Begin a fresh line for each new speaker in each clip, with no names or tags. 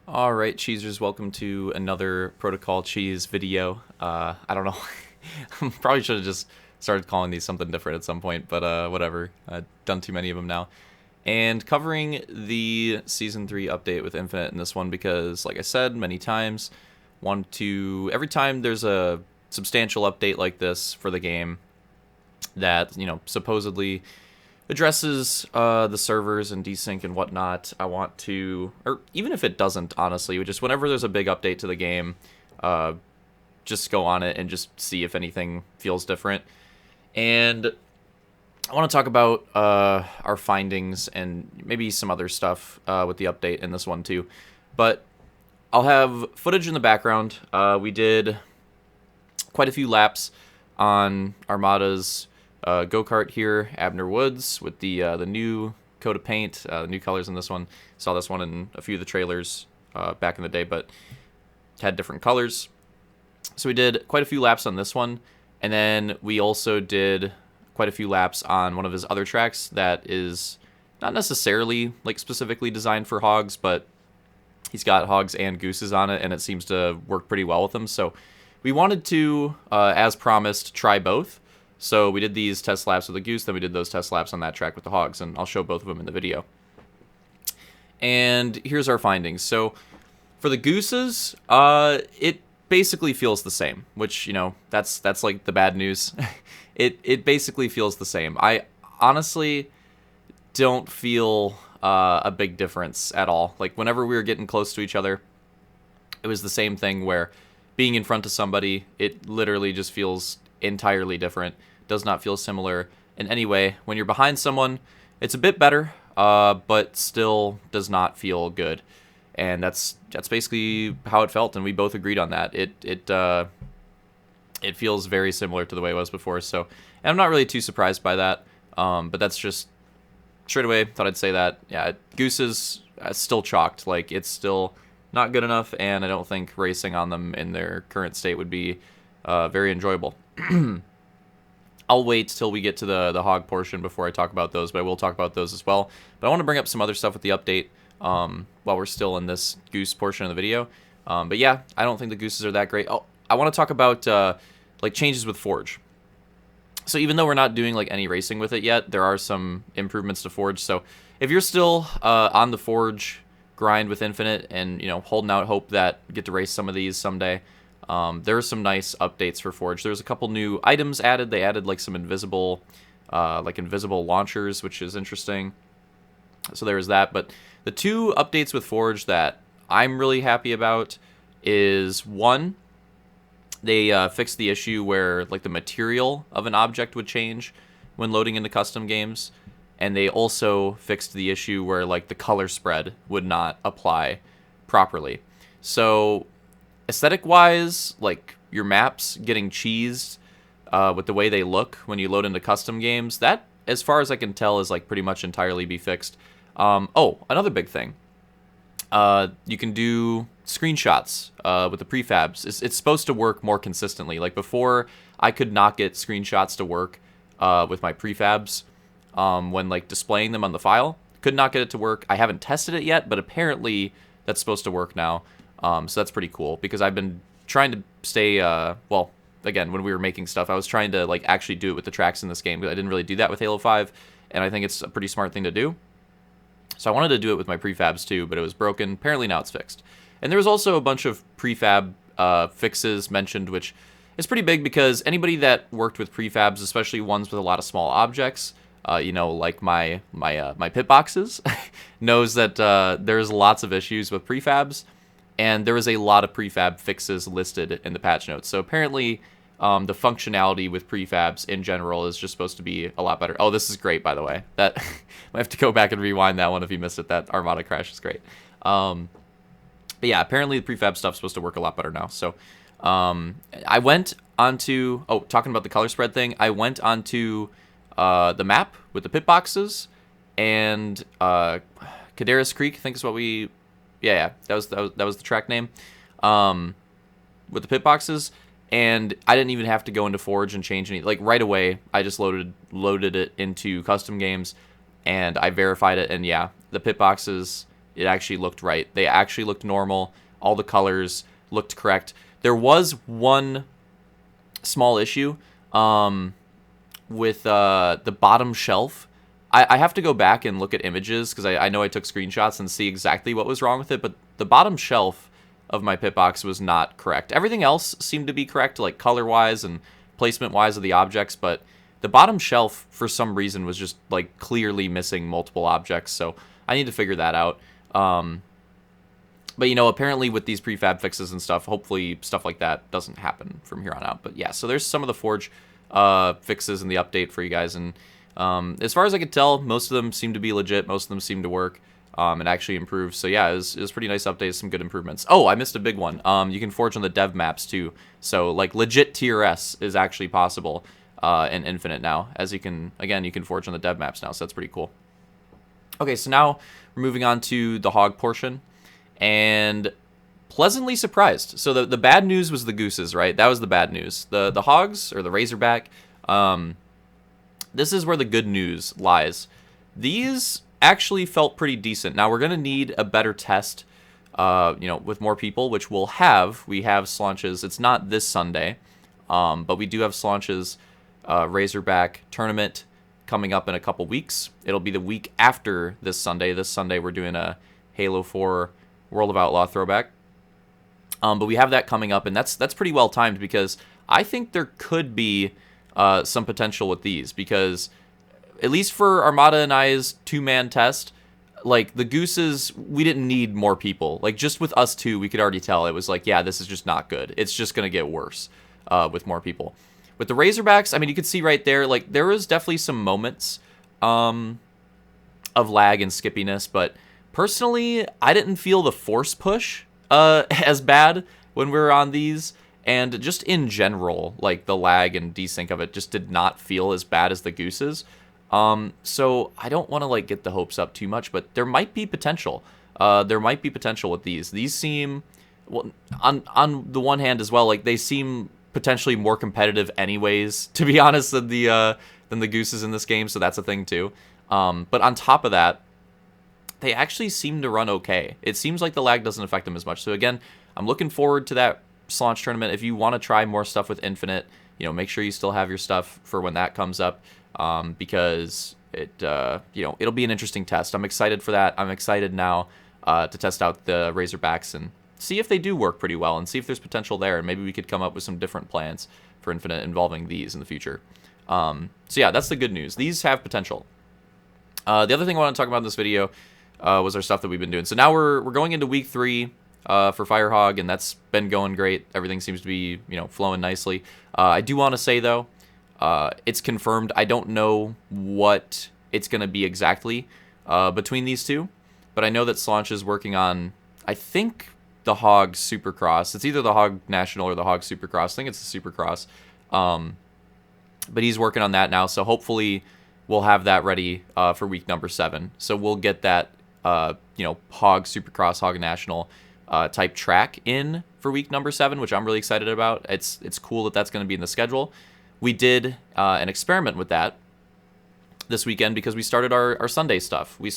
All right, cheesers, welcome to another Protocol Cheese video. I don't know. Probably should have just started calling these something different at some point, but whatever. I've done too many of them now. And covering the Season 3 update with Infinite in this one because, like I said many times, every time there's a substantial update like this for the game that, supposedly addresses the servers and desync and whatnot, I want to, or even if it doesn't, honestly, just whenever there's a big update to the game, uh, just go on it and just see if anything feels different. And I want to talk about our findings and maybe some other stuff with the update in this one too. But I'll have footage in the background. We did quite a few laps on Armada's go-kart here, Abner Woods, with the new coat of paint, the new colors in this one. Saw this one in a few of the trailers back in the day, but had different colors. So we did quite a few laps on this one, and then we also did quite a few laps on one of his other tracks that is not necessarily like specifically designed for hogs, but he's got hogs and gooses on it, and it seems to work pretty well with them. So we wanted to, as promised, try both. So we did these test laps with the goose, then we did those test laps on that track with the hogs, and I'll show both of them in the video. And here's our findings. So for the gooses, it basically feels the same, which, that's like the bad news. It basically feels the same. I honestly don't feel a big difference at all. Like, whenever we were getting close to each other, it was the same thing where being in front of somebody, it literally just feels entirely different. Does not feel similar in any way. When you're behind someone, it's a bit better, but still does not feel good. And that's basically how it felt, and we both agreed on that. It feels very similar to the way it was before. So, and I'm not really too surprised by that. But that's just straight away. Thought I'd say that. Yeah, Goose is still chalked. Like, it's still not good enough, and I don't think racing on them in their current state would be very enjoyable. I'll wait till we get to the hog portion before I talk about those, but I will talk about those as well. But I want to bring up some other stuff with the update while we're still in this goose portion of the video. But yeah, I don't think the gooses are that great. Oh, I want to talk about like changes with Forge. So even though we're not doing like any racing with it yet, there are some improvements to Forge. So if you're still on the Forge grind with Infinite and holding out hope that you get to race some of these someday, there are some nice updates for Forge. There's a couple new items added. They added like some invisible launchers, which is interesting. So there was that. But the two updates with Forge that I'm really happy about is, one, they fixed the issue where like the material of an object would change when loading into custom games, and they also fixed the issue where like the color spread would not apply properly. So aesthetic-wise, like your maps getting cheesed with the way they look when you load into custom games, that, as far as I can tell, is like pretty much entirely be fixed. Oh, another big thing. You can do screenshots with the prefabs. It's supposed to work more consistently. Like before, I could not get screenshots to work with my prefabs when like displaying them on the file. Could not get it to work. I haven't tested it yet, but apparently that's supposed to work now. So that's pretty cool because I've been trying to stay, well, again, when we were making stuff, I was trying to like actually do it with the tracks in this game, but I didn't really do that with Halo 5, and I think it's a pretty smart thing to do. So I wanted to do it with my prefabs too, but it was broken. Apparently now it's fixed. And there was also a bunch of prefab fixes mentioned, which is pretty big because anybody that worked with prefabs, especially ones with a lot of small objects, like my pit boxes, knows that there's lots of issues with prefabs. And there was a lot of prefab fixes listed in the patch notes. So apparently the functionality with prefabs in general is just supposed to be a lot better. Oh, this is great, by the way. That I have to go back and rewind that one if you missed it. That Armada crash is great. But yeah, apparently the prefab stuff's supposed to work a lot better now. So I went onto, talking about the color spread thing, I went onto the map with the pit boxes, and Cadaris Creek, I think is what we... Yeah, that was the track name, with the pit boxes, and I didn't even have to go into Forge and change any. Like right away, I just loaded it into custom games, and I verified it, and yeah, the pit boxes it actually looked right. They actually looked normal. All the colors looked correct. There was one small issue with the bottom shelf. I have to go back and look at images because I know I took screenshots and see exactly what was wrong with it, but the bottom shelf of my pit box was not correct. Everything else seemed to be correct, like color-wise and placement-wise of the objects, but the bottom shelf, for some reason, was just like clearly missing multiple objects, so I need to figure that out. But, you know, apparently with these prefab fixes and stuff, hopefully stuff like that doesn't happen from here on out. But yeah, so there's some of the Forge fixes in the update for you guys, and as far as I could tell, most of them seem to be legit. Most of them seem to work and actually improve. So yeah, it was pretty nice updates, some good improvements. Oh, I missed a big one. You can forge on the dev maps too. So like legit tier S is actually possible in Infinite now, as you can forge on the dev maps now. So that's pretty cool. Okay, so now we're moving on to the hog portion, and pleasantly surprised. So the bad news was the gooses, right? That was the bad news. The hogs, or the Razorback, this is where the good news lies. These actually felt pretty decent. Now, we're going to need a better test, you know, with more people, which we'll have. We have Slaunch's. It's not this Sunday, but we do have Slaunch's Razorback tournament coming up in a couple weeks. It'll be the week after this Sunday. This Sunday, we're doing a Halo 4 World of Outlaw throwback. But we have that coming up, and that's pretty well timed because I think there could be some potential with these, because at least for Armada and I's 2-man test, like the gooses, we didn't need more people. Like just with us two, we could already tell it was like, yeah, this is just not good. It's just gonna get worse with more people. With the Razorbacks, I mean, you could see right there, like there was definitely some moments of lag and skippiness, but personally, I didn't feel the force push as bad when we were on these. And just in general, like the lag and desync of it just did not feel as bad as the gooses. So I don't want to like get the hopes up too much, but there might be potential. There might be potential with these. These seem, well, on the one hand as well, like they seem potentially more competitive anyways, to be honest, than the gooses in this game. So that's a thing too. But on top of that, they actually seem to run okay. It seems like the lag doesn't affect them as much. So again, I'm looking forward to that Slaunch tournament. If you want to try more stuff with Infinite, you know, make sure you still have your stuff for when that comes up, because it, you know, it'll be an interesting test. I'm excited for that. I'm excited now to test out the Razorbacks and see if they do work pretty well and see if there's potential there, and maybe we could come up with some different plans for Infinite involving these in the future. So yeah, that's the good news. These have potential. The other thing I want to talk about in this video was our stuff that we've been doing. So now we're going into week 3 for Firehog, and that's been going great. Everything seems to be, you know, flowing nicely. I do want to say though, it's confirmed. I don't know what it's going to be exactly between these two, but I know that Slaunch is working on, I think, the Hog Supercross. It's either the Hog National or the Hog Supercross. I think it's the Supercross. But he's working on that now, so hopefully we'll have that ready for week number 7. So we'll get that, you know, Hog Supercross, Hog National type track in for week number 7, which I'm really excited about. It's cool that that's going to be in the schedule. We did an experiment with that this weekend because we started our Sunday stuff. We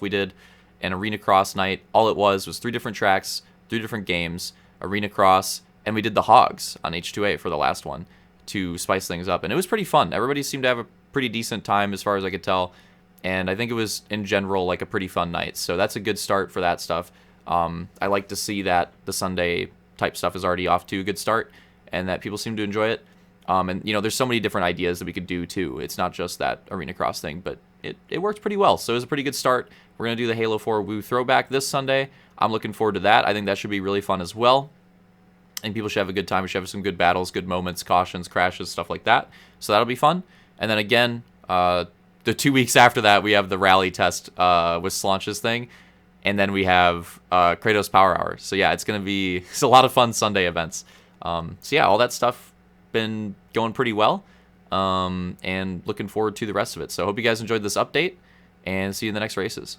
did an Arena Cross night. All it was 3 different tracks, 3 different games, Arena Cross, and we did the Hogs on H2A for the last one to spice things up. And it was pretty fun. Everybody seemed to have a pretty decent time as far as I could tell. And I think it was, in general, like a pretty fun night. So that's a good start for that stuff. I like to see that the Sunday type stuff is already off to a good start and that people seem to enjoy it. And, you know, there's so many different ideas that we could do, too. It's not just that Arena Cross thing, but it worked pretty well. So it was a pretty good start. We're going to do the Halo 4 Woo throwback this Sunday. I'm looking forward to that. I think that should be really fun as well. And people should have a good time. We should have some good battles, good moments, cautions, crashes, stuff like that. So that'll be fun. And then again, the 2 weeks after that, we have the rally test with Slaunch's thing. And then we have Kratos Power Hour. So yeah, it's a lot of fun Sunday events. So yeah, all that stuff been going pretty well. And looking forward to the rest of it. So I hope you guys enjoyed this update, and see you in the next races.